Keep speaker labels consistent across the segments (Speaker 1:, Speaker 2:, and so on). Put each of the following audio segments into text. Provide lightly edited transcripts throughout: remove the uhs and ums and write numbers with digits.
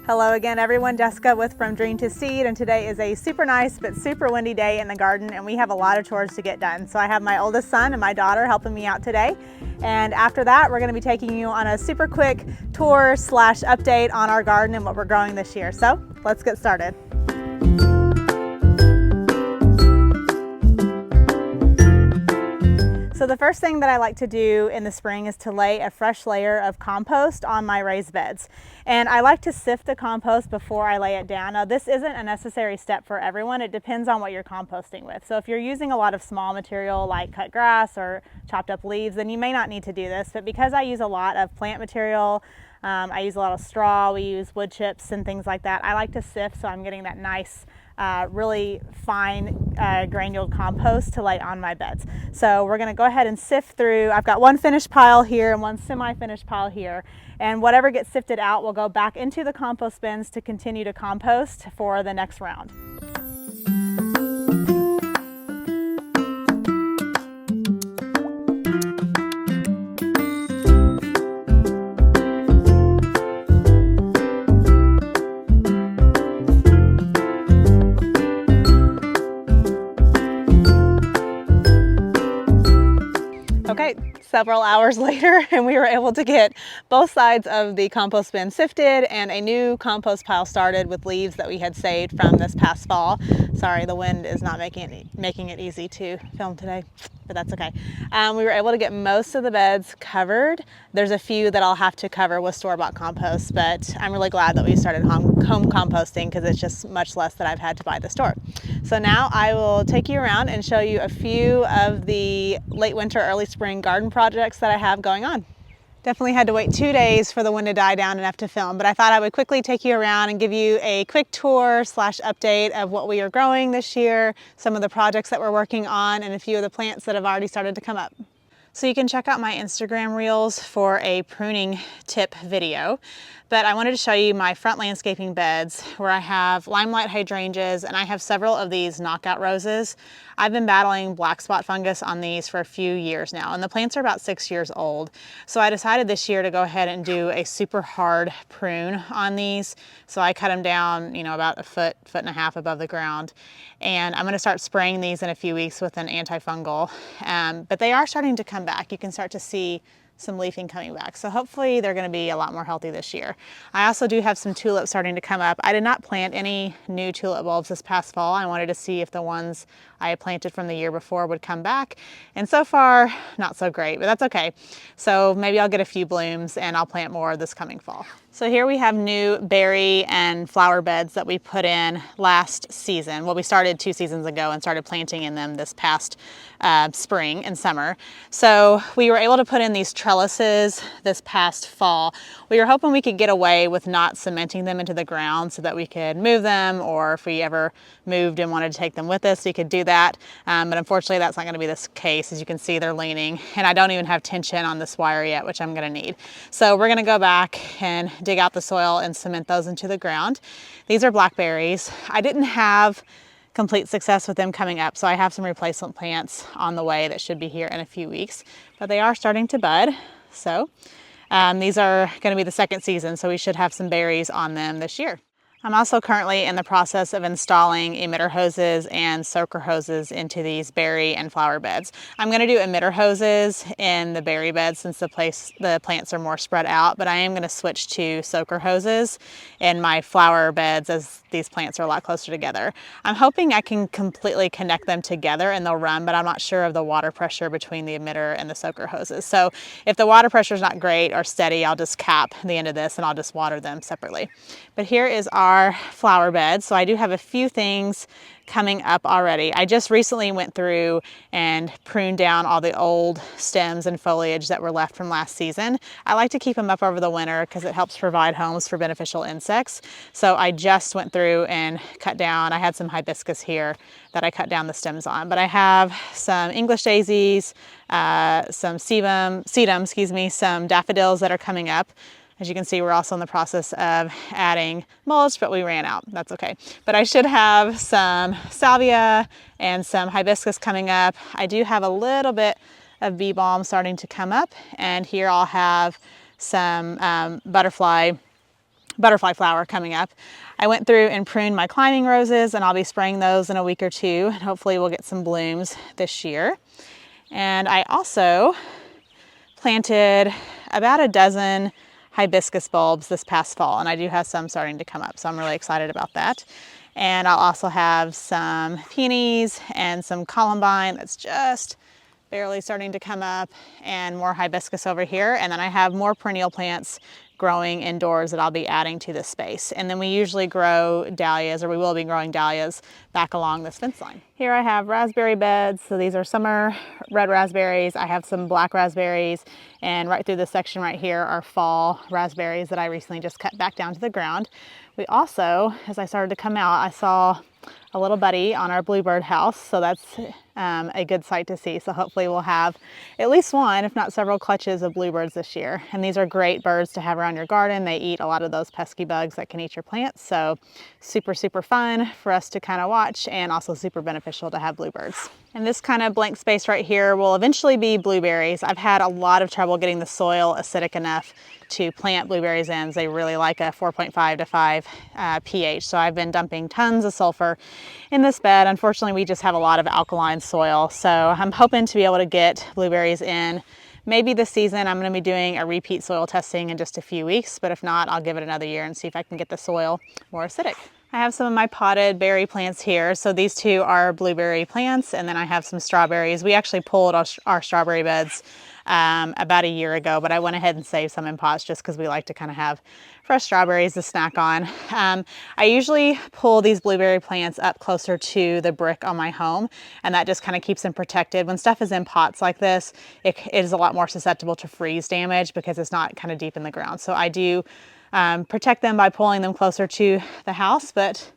Speaker 1: Hello again everyone, Jessica with From Dream to Seed, and today is a super nice but super windy day in the garden and we have a lot of chores to get done. So I have my oldest son and my daughter helping me out today, and after that we're going to be taking you on a super quick tour slash update on our garden and what we're growing this year. So let's get started. So the first thing that I like to do in the spring is to lay a fresh layer of compost on my raised beds. And I like to sift the compost before I lay it down. Now this isn't a necessary step for everyone. It depends on what you're composting with. So if you're using a lot of small material like cut grass or chopped up leaves, then you may not need to do this. But because I use a lot of plant material, I use a lot of straw, we use wood chips and things like that, I like to sift so I'm getting that nice really fine granuled compost to lay on my beds. So we're going to go ahead and sift through. I've got one finished pile here and one semi-finished pile here, and whatever gets sifted out will go back into the compost bins to continue to compost for the next round. Okay, several hours later and we were able to get both sides of the compost bin sifted and a new compost pile started with leaves that we had saved from this past fall. Sorry, the wind is not making it easy to film today, but that's okay. We were able to get most of the beds covered. There's a few that I'll have to cover with store-bought compost, but I'm really glad that we started home composting because it's just much less that I've had to buy at the store. So now I will take you around and show you a few of the late winter, early spring garden projects that I have going on. Definitely had to wait 2 days for the wind to die down enough to film, but I thought I would quickly take you around and give you a quick tour slash update of what we are growing this year, some of the projects that we're working on, and a few of the plants that have already started to come up. So you can check out my Instagram reels for a pruning tip video, but I wanted to show you my front landscaping beds where I have limelight hydrangeas and I have several of these knockout roses. I've been battling black spot fungus on these for a few years now, and the plants are about 6 years old. So I decided this year to go ahead and do a super hard prune on these. So I cut them down, about a foot and a half above the ground. And I'm gonna start spraying these in a few weeks with an antifungal. But they are starting to come back. You can start to see some leafing coming back. So hopefully they're gonna be a lot more healthy this year. I also do have some tulips starting to come up. I did not plant any new tulip bulbs this past fall. I wanted to see if the ones I had planted from the year before would come back. And so far, not so great, but that's okay. So maybe I'll get a few blooms and I'll plant more this coming fall. So here we have new berry and flower beds that we put in last season. Well, we started 2 seasons ago and started planting in them this past spring and summer. So we were able to put in these trellises this past fall. We were hoping we could get away with not cementing them into the ground so that we could move them, or if we ever moved and wanted to take them with us, we could do that. But unfortunately that's not going to be the case. As you can see, they're leaning, and I don't even have tension on this wire yet, which I'm going to need. So we're going to go back and dig out the soil and cement those into the ground. These are blackberries. I didn't have complete success with them coming up, so I have some replacement plants on the way that should be here in a few weeks, but they are starting to bud. So these are going to be the second season, so we should have some berries on them this year. I'm also currently in the process of installing emitter hoses and soaker hoses into these berry and flower beds. I'm going to do emitter hoses in the berry beds since the plants are more spread out, but I am going to switch to soaker hoses in my flower beds as these plants are a lot closer together. I'm hoping I can completely connect them together and they'll run, but I'm not sure of the water pressure between the emitter and the soaker hoses. So if the water pressure is not great or steady, I'll just cap the end of this and I'll just water them separately. But here is our flower bed. So I do have a few things coming up already. I just recently went through and pruned down all the old stems and foliage that were left from last season. I like to keep them up over the winter because it helps provide homes for beneficial insects. So I just went through and cut down, I had some hibiscus here that I cut down the stems on, but I have some English daisies, some sedum, some daffodils that are coming up. As you can see, we're also in the process of adding mulch, but we ran out. That's okay. But I should have some salvia and some hibiscus coming up. I do have a little bit of bee balm starting to come up, and here I'll have some butterfly butterfly flower coming up. I went through and pruned my climbing roses, and I'll be spraying those in a week or two. And hopefully we'll get some blooms this year. And I also planted about a dozen hibiscus bulbs this past fall, and I do have some starting to come up, so I'm really excited about that. And I'll also have some peonies and some columbine that's just barely starting to come up, and more hibiscus over here. And then I have more perennial plants growing indoors that I'll be adding to this space. And then we usually grow dahlias, or we will be growing dahlias back along this fence line. Here I have raspberry beds. So these are summer red raspberries. I have some black raspberries, and right through this section right here are fall raspberries that I recently just cut back down to the ground. We also, as I started to come out, I saw a little buddy on our bluebird house, so that's a good sight to see. So hopefully we'll have at least one, if not several, clutches of bluebirds this year. And these are great birds to have around your garden. They eat a lot of those pesky bugs that can eat your plants. So super, super fun for us to kind of watch, and also super beneficial to have bluebirds. And this kind of blank space right here will eventually be blueberries. I've had a lot of trouble getting the soil acidic enough to plant blueberries in. They really like a 4.5 to 5 pH. So I've been dumping tons of sulfur in this bed. Unfortunately, we just have a lot of alkaline soil. So I'm hoping to be able to get blueberries in maybe this season. I'm going to be doing a repeat soil testing in just a few weeks, but if not, I'll give it another year and see if I can get the soil more acidic. I have some of my potted berry plants here. So these two are blueberry plants, and then I have some strawberries. We actually pulled our strawberry beds about a year ago, but I went ahead and saved some in pots just because we like to kind of have fresh strawberries to snack on. I usually pull these blueberry plants up closer to the brick on my home, and that just kind of keeps them protected. When stuff is in pots like this, it is a lot more susceptible to freeze damage because it's not kind of deep in the ground. So I do protect them by pulling them closer to the house, but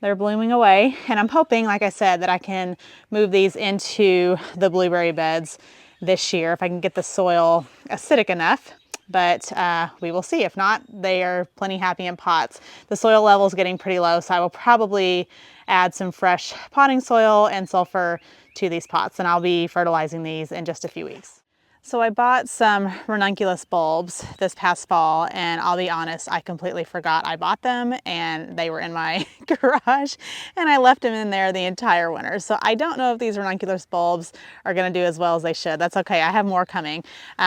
Speaker 1: they're blooming away. And I'm hoping, like I said, that I can move these into the blueberry beds this year if I can get the soil acidic enough. But we will see. If not, they are plenty happy in pots. The soil level is getting pretty low, so I will probably add some fresh potting soil and sulfur to these pots, and I'll be fertilizing these in just a few weeks. So I bought some ranunculus bulbs this past fall, and I'll be honest, I completely forgot I bought them, and they were in my garage, and I left them in there the entire winter. So I don't know if these ranunculus bulbs are going to do as well as they should. That's okay. I have more coming.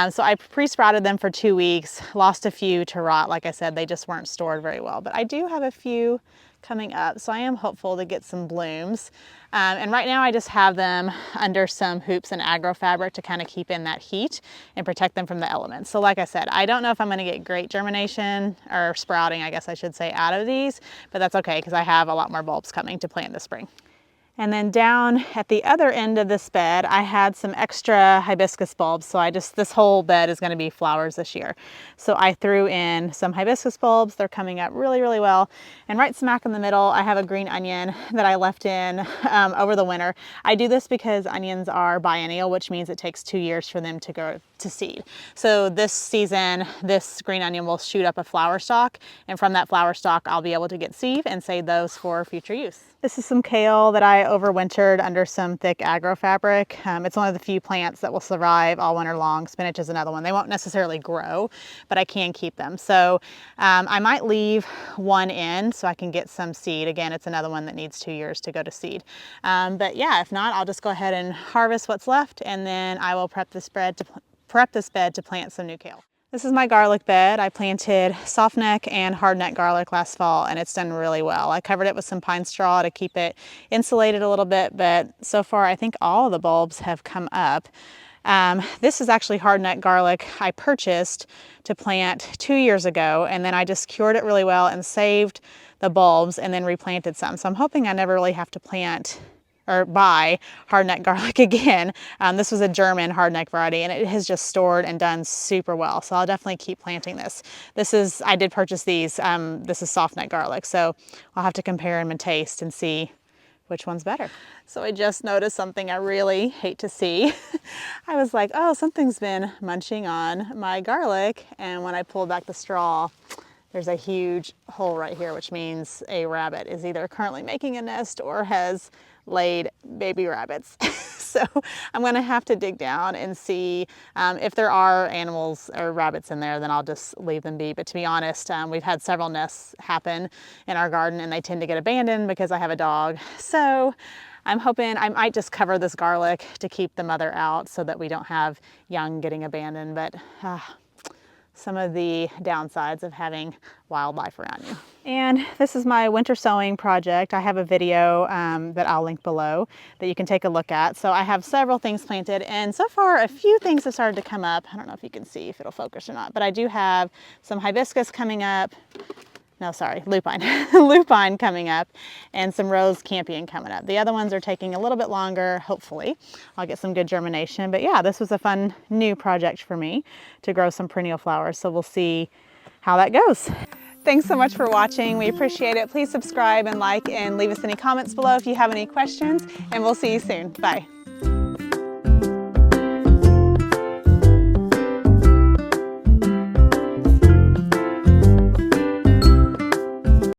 Speaker 1: So I pre-sprouted them for 2 weeks, lost a few to rot. Like I said, they just weren't stored very well, but I do have a few coming up, so I am hopeful to get some blooms. And right now I just have them under some hoops and agro fabric to kind of keep in that heat and protect them from the elements. So like I said, I don't know if I'm going to get great germination or sprouting, I guess I should say, out of these, but that's okay because I have a lot more bulbs coming to plant this spring. And then down at the other end of this bed, I had some extra hibiscus bulbs. So this whole bed is going to be flowers this year. So I threw in some hibiscus bulbs. They're coming up really, really well. And right smack in the middle, I have a green onion that I left in over the winter. I do this because onions are biennial, which means it takes 2 years for them to grow to seed. So this season, this green onion will shoot up a flower stalk. And from that flower stalk, I'll be able to get seed and save those for future use. This is some kale that I overwintered under some thick agro fabric. It's one of the few plants that will survive all winter long. Spinach is another one. They won't necessarily grow, but I can keep them. So I might leave one in so I can get some seed. Again, it's another one that needs 2 years to go to seed. But yeah, if not, I'll just go ahead and harvest what's left, and then I will prep this bed to plant some new kale. This is my garlic bed. I planted softneck and hardneck garlic last fall, and it's done really well. I covered it with some pine straw to keep it insulated a little bit, but so far I think all of the bulbs have come up. This is actually hardneck garlic I purchased to plant 2 years ago, and then I just cured it really well and saved the bulbs and then replanted some. So I'm hoping I never really have to plant or buy hardneck garlic again. This was a German hardneck variety, and it has just stored and done super well. So I'll definitely keep planting this. I did purchase these. This is softneck garlic, so I'll have to compare them and taste and see which one's better. So I just noticed something I really hate to see. I was like, oh, something's been munching on my garlic, and when I pulled back the straw, There's a huge hole right here, which means a rabbit is either currently making a nest or has laid baby rabbits. So I'm gonna have to dig down and see if there are animals or rabbits in there, then I'll just leave them be. But to be honest, we've had several nests happen in our garden and they tend to get abandoned because I have a dog. So I'm hoping I might just cover this garlic to keep the mother out so that we don't have young getting abandoned. But some of the downsides of having wildlife around you. And this is my winter sowing project. I have a video that I'll link below that you can take a look at. So I have several things planted, and so far a few things have started to come up. I don't know if you can see if it'll focus or not, but I do have some hibiscus coming up. No, sorry, lupine. Lupine coming up, and some rose campion coming up. The other ones are taking a little bit longer. Hopefully I'll get some good germination. But yeah, this was a fun new project for me to grow some perennial flowers. So we'll see how that goes. Thanks so much for watching. We appreciate it. Please subscribe and like and leave us any comments below if you have any questions, and we'll see you soon. Bye.